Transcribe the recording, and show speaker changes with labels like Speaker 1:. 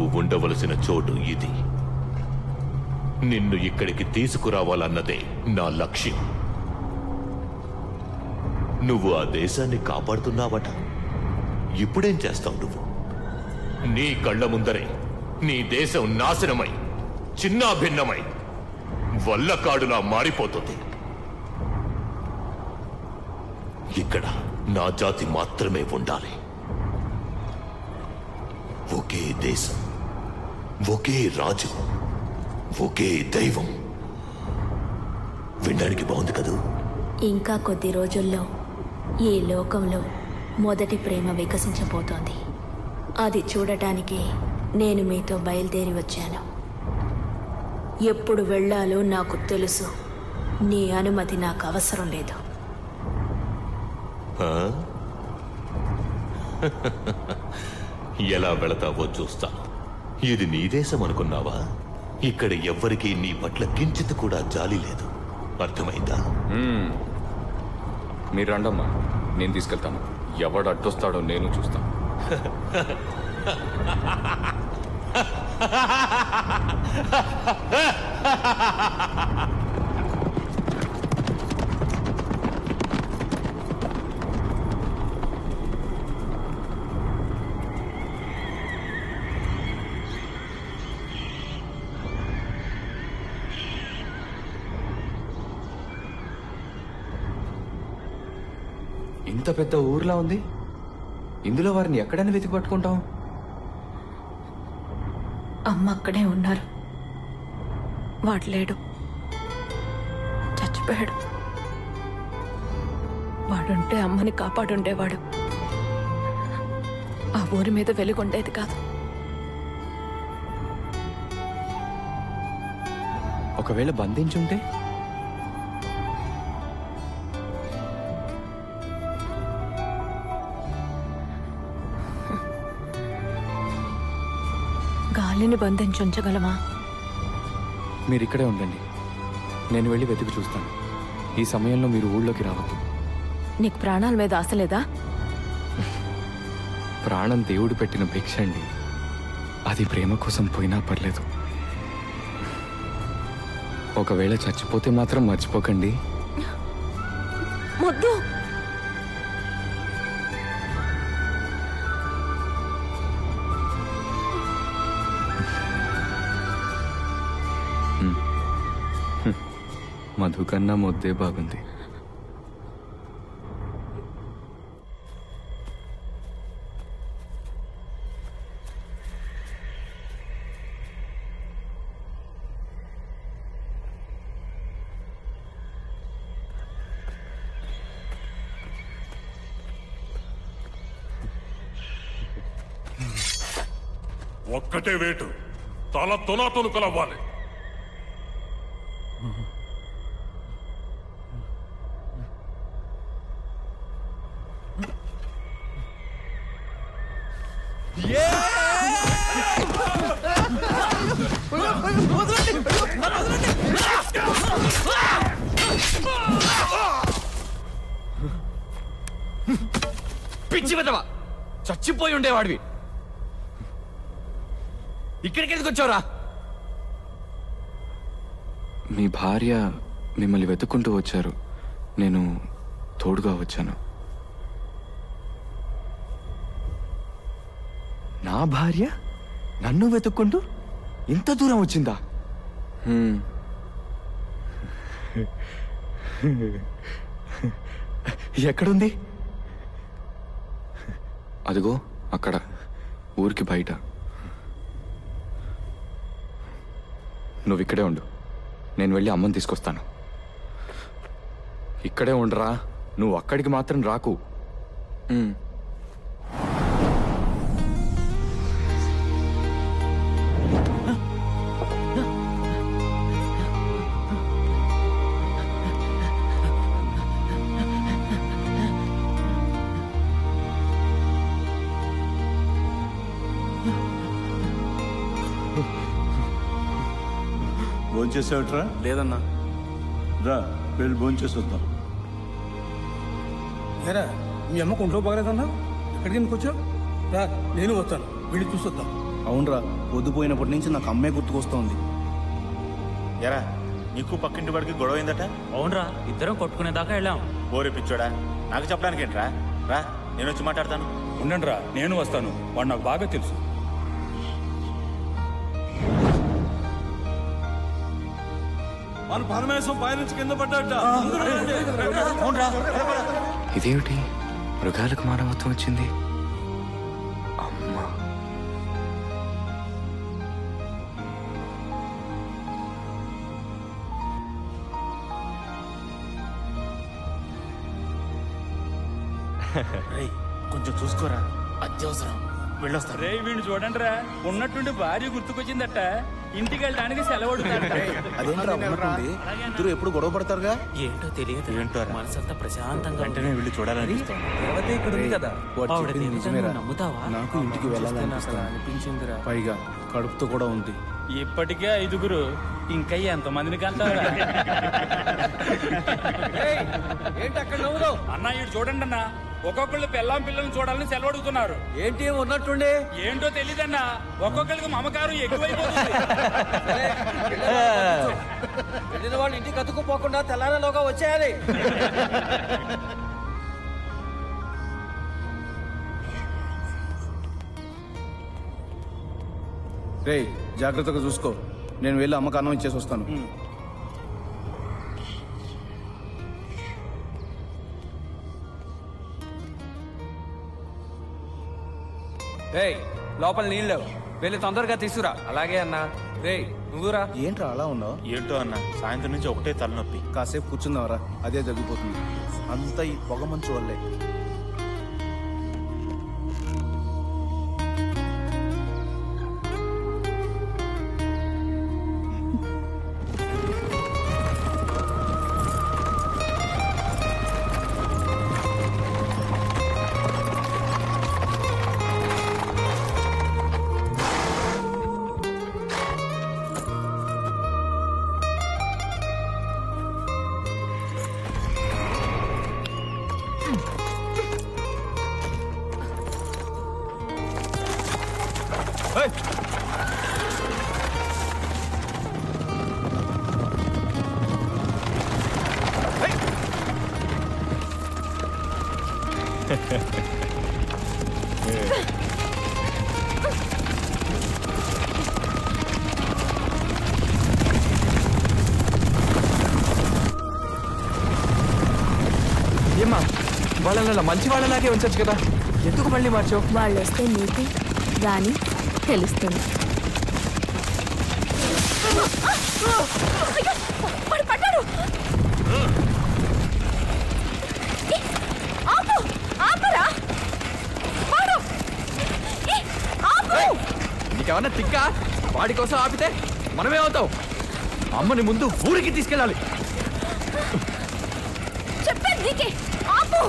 Speaker 1: నువ్వు ఉండవలసిన చోటు ఇది. నిన్ను ఇక్కడికి తీసుకురావాలన్నదే నా లక్ష్యం. నువ్వు ఆ దేశాన్ని కాపాడుతున్నావట. ఇప్పుడేం చేస్తావు నువ్వు? నీ కళ్ళ ముందరే నీ దేశం నాశనమై చిన్నాభిన్నమై వల్లకాడులా మారిపోతుంది. ఇక్కడ నా జాతి మాత్రమే ఉండాలి. ఒకే దేశం, ఒకే రాజు, ఒకే దైవం. వినడానికి బాగుంది కదూ?
Speaker 2: ఇంకా కొద్ది రోజుల్లో ఈ లోకంలో మొదటి ప్రేమ వికసించబోతోంది. అది చూడటానికి నేను మీతో బయలుదేరి వచ్చాను. ఎప్పుడు వెళ్ళాలో నాకు తెలుసు. నీ అనుమతి నాకు అవసరం లేదు.
Speaker 1: ఎలా వెళతావో చూస్తాను. ఇది నీ దేశం అనుకున్నావా? ఇక్కడ ఎవ్వరికీ నీ పట్ల కించిత్ కూడా జాలి లేదు. అర్థమైందా?
Speaker 3: మీరు రండమ్మా, నేను తీసుకెళ్తాను. ఎవడు అడ్డొస్తాడో నేను చూస్తాను. ఇంత పెద్ద ఊర్లా ఉంది. ఇందులో వారిని ఎక్కడైనా వెతికి పట్టుకుంటాం?
Speaker 2: అమ్మ అక్కడే ఉన్నారు. వాడు లేడు, చచ్చిపోయాడు. వాడుంటే అమ్మని కాపాడుండేవాడు. ఆ ఊరి మీద వెలుగుండేది కాదు.
Speaker 3: ఒకవేళ బంధించుంటే?
Speaker 2: గాలిని బంధించుంచగలమా?
Speaker 3: మీరిక్కడే ఉండండి, నేను వెళ్ళి వెతికి చూస్తాను. ఈ సమయంలో మీరు ఊళ్ళోకి రావద్దు.
Speaker 2: నీకు ప్రాణాల మీద ఆశ లేదా?
Speaker 3: ప్రాణం దేవుడు పెట్టిన భిక్ష అండి. అది ప్రేమ కోసం పోయినా పర్లేదు. ఒకవేళ చచ్చిపోతే మాత్రం మర్చిపోకండి.
Speaker 2: మొద్దు.
Speaker 3: మధు కన్నా మొద్దే బాగుంది.
Speaker 4: ఒక్కటే వేటు, తల తొనాతొనుకలవ్వాలి.
Speaker 3: పిచ్చి వెదవా, చచ్చిపోయి ఉండేవాడివి. ఇక్కడికి ఎందుకు వచ్చావురా? మీ భార్య మిమ్మల్ని వెతుక్కుంటూ వచ్చారు. నేను తోడుగా వచ్చాను. నా భార్య నన్ను వెతుక్కుంటూ ఇంత దూరం వచ్చిందా? ఎక్కడుంది? అదిగో అక్కడ, ఊరికి బయట. నువ్వు ఇక్కడే ఉండు, నేను వెళ్ళి అమ్మని తీసుకొస్తాను. ఇక్కడే ఉండరా, నువ్వు అక్కడికి మాత్రం రాకు.
Speaker 5: భోంచేసావట్రా?
Speaker 3: లేదన్నా.
Speaker 5: రా వెళ్ళి భోంచేసి వద్దాం.
Speaker 6: ఏరా, మీ అమ్మకు ఒంట్లో బాగలేదన్నా? ఎక్కడికి ఎందుకు వచ్చావు? రా, నేను వస్తాను, వెళ్ళి చూసొద్దాం. అవునరా, పొద్దుపోయినప్పటి నుంచి నాకు అమ్మే గుర్తుకొస్తోంది.
Speaker 7: ఎరా నీకు పక్కింటి వాడికి గొడవ అయిందట?
Speaker 8: అవునరా, ఇద్దరం కొట్టుకునేదాకా వెళ్ళాం.
Speaker 7: ఓరే పిచ్చోడా, నాకు చెప్పడానికి ఏంట్రా? రా, నేను వచ్చి మాట్లాడతాను.
Speaker 5: ఉండండి రా, నేను వస్తాను. వాడు నాకు బాగా తెలుసు. మన పరమేశ్వరం పైనుంచి కింద పడ్డాట.
Speaker 3: ఇదేమిటి, మృగాలకు మానవత్వం వచ్చింది? అమ్మా,
Speaker 7: కొంచెం చూసుకోరా, అత్యవసరం. వెళ్ళొస్తా.
Speaker 5: రే వీడిని చూడండి రా, ఉన్నట్టుండి భార్య గుర్తుకొచ్చిందట. ఇంటికి వెళ్ళడానికి సెలవు అడుగుతాడట.
Speaker 6: అదేంట్రా ఉన్నట్టుండి ఇద్దరు ఎప్పుడు గొడవ పడతారుగా?
Speaker 8: ఏంటో తెలియదు,
Speaker 7: ఏంటో రా.
Speaker 8: మనసంతా ప్రశాంతంగా
Speaker 7: వెంటనే వెళ్ళి చూడాలనిపిస్తుంది.
Speaker 6: వాడు
Speaker 8: ఆవిడ
Speaker 6: చెప్పింది
Speaker 8: దేవతను
Speaker 6: నిజమేరా.
Speaker 8: నమ్ముతావా?
Speaker 6: నాకు ఇంటికి వెళ్ళాలనిపిస్తుంది. పైగా కడుపుతో కూడా ఉంది.
Speaker 5: ఇప్పటికే 5గురు, ఇంకా ఎంతమందిని కంటారా?
Speaker 9: ఏంటి అక్కడ నవ్వుదావు?
Speaker 5: అన్న ఇటు చూడండి అన్న, ఒక్కొక్కళ్ళు పిల్లం పిల్లల్ని చూడాలని సెలవు అడుగుతున్నారు.
Speaker 9: ఏంటి ఉన్నట్టుండి?
Speaker 5: ఏంటో తెలీదన్నా, ఒక్కొక్కరికి మమకారం ఎక్కువైపోతుంది.
Speaker 9: వెళ్ళిన వాళ్ళు ఇంటికి అతుక్కుపోకుండా తెల్లారలోగా వచ్చేయాలి.
Speaker 6: రేయ్, జాగ్రత్తగా చూసుకో. నేను వెళ్ళి అమ్మకు అన్నం ఇచ్చేసి వస్తాను.
Speaker 9: రేయ్, లోపల నీళ్ళు వెళ్ళి తొందరగా తీసుకురా. అలాగే అన్నా. రేయ్ నువ్వురా.
Speaker 6: ఏంట్రా అలా ఉన్నావు?
Speaker 7: ఏంటో అన్న, సాయంత్రం నుంచి ఒకటే తలనొప్పి.
Speaker 6: కాసేపు కూర్చుందావరా, అదే తగ్గిపోతుంది. అంతా ఈ పొగ మంచు వల్లే.
Speaker 3: ఏమ్మా, వాళ్ళని అలా మంచి వాళ్ళలాగే ఉంచచ్చు కదా, ఎందుకు మళ్ళీ మార్చావు?
Speaker 2: వాళ్ళు వస్తే నీతి రాని తెలుస్తుంది. పడ్డాడు.
Speaker 3: నీకేమన్నా తిక్క? వాడి కోసం ఆపితే మనమేమవుతావు? అమ్మని ముందు ఊరికి తీసుకెళ్ళాలి.
Speaker 2: చెప్పండి నీకే. ఆపు.